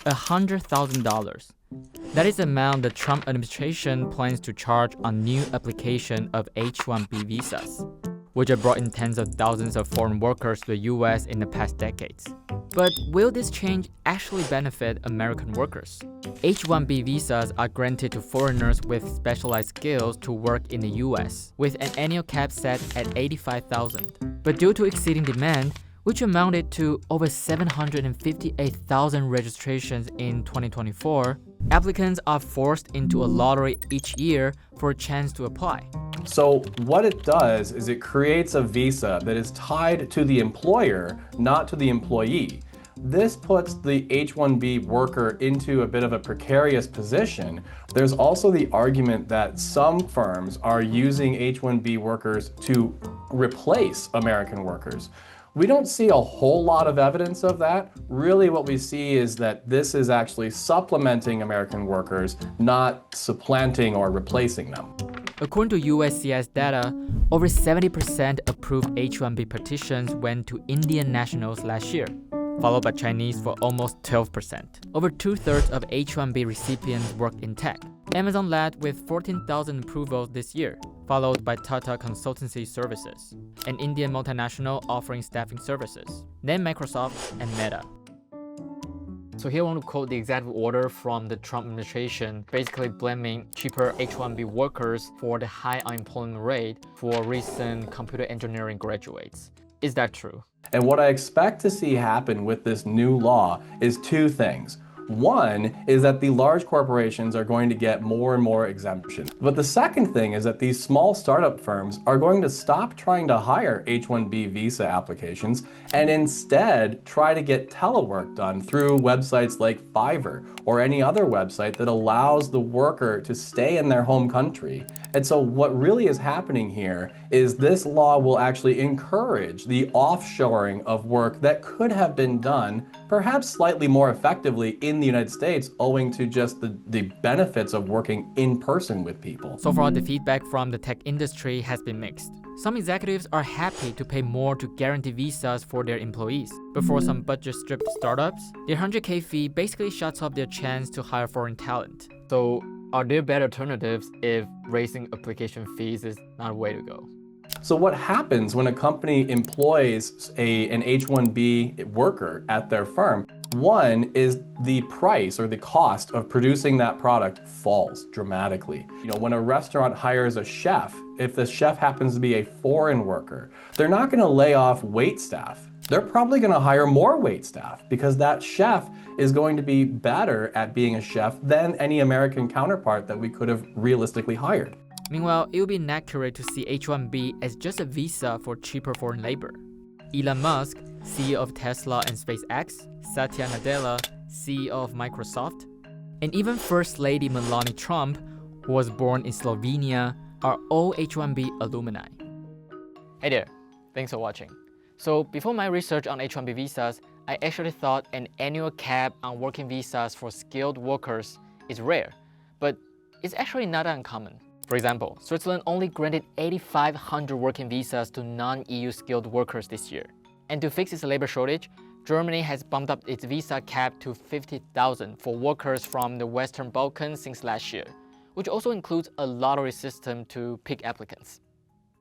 $100,000. That is the amount the Trump administration plans to charge on new application of H-1B visas, which have brought in tens of thousands of foreign workers to the US in the past decades. But will this change actually benefit American workers? H-1B visas are granted to foreigners with specialized skills to work in the US, with an annual cap set at $85,000. But due to exceeding demand, which amounted to over 758,000 registrations in 2024, applicants are forced into a lottery each year for a chance to apply. So what it does is it creates a visa that is tied to the employer, not to the employee. This puts the H-1B worker into a bit of a precarious position. There's also the argument that some firms are using H-1B workers to replace American workers. We don't see a whole lot of evidence of that. Really what we see is that this is actually supplementing American workers, not supplanting or replacing them. According to USCIS data, over 70% approved H-1B petitions went to Indian nationals last year, followed by Chinese for almost 12%. Over 2/3 of H-1B recipients worked in tech. Amazon led with 14,000 approvals this year, followed by Tata Consultancy Services, an Indian multinational offering staffing services, then Microsoft and Meta. So here I want to quote the executive order from the Trump administration, basically blaming cheaper H-1B workers for the high unemployment rate for recent computer engineering graduates. Is that true? And what I expect to see happen with this new law is two things. One is that the large corporations are going to get more and more exemptions. But the second thing is that these small startup firms are going to stop trying to hire H-1B visa applications and instead try to get telework done through websites like Fiverr or any other website that allows the worker to stay in their home country. And so what really is happening here is this law will actually encourage the offshoring of work that could have been done perhaps slightly more effectively in the United States owing to just the benefits of working in person with people. So far, the feedback from the tech industry has been mixed. Some executives are happy to pay more to guarantee visas for their employees. But for some budget-stripped startups, their $100K fee basically shuts off their chance to hire foreign talent. So are there better alternatives if raising application fees is not a way to go? So what happens when a company employs an H-1B worker at their firm? One is the price or the cost of producing that product falls dramatically. When a restaurant hires a chef, if the chef happens to be a foreign worker, they're not going to lay off wait staff. They're probably going to hire more wait staff because that chef is going to be better at being a chef than any American counterpart that we could have realistically hired. Meanwhile, it would be inaccurate to see H-1B as just a visa for cheaper foreign labor. Elon Musk, CEO of Tesla and SpaceX, Satya Nadella, CEO of Microsoft, and even First Lady Melania Trump, who was born in Slovenia, are all H-1B alumni. Hey there, thanks for watching. So before my research on H-1B visas, I actually thought an annual cap on working visas for skilled workers is rare, but it's actually not uncommon. For example, Switzerland only granted 8,500 working visas to non-EU skilled workers this year. And to fix its labor shortage, Germany has bumped up its visa cap to 50,000 for workers from the Western Balkans since last year, which also includes a lottery system to pick applicants.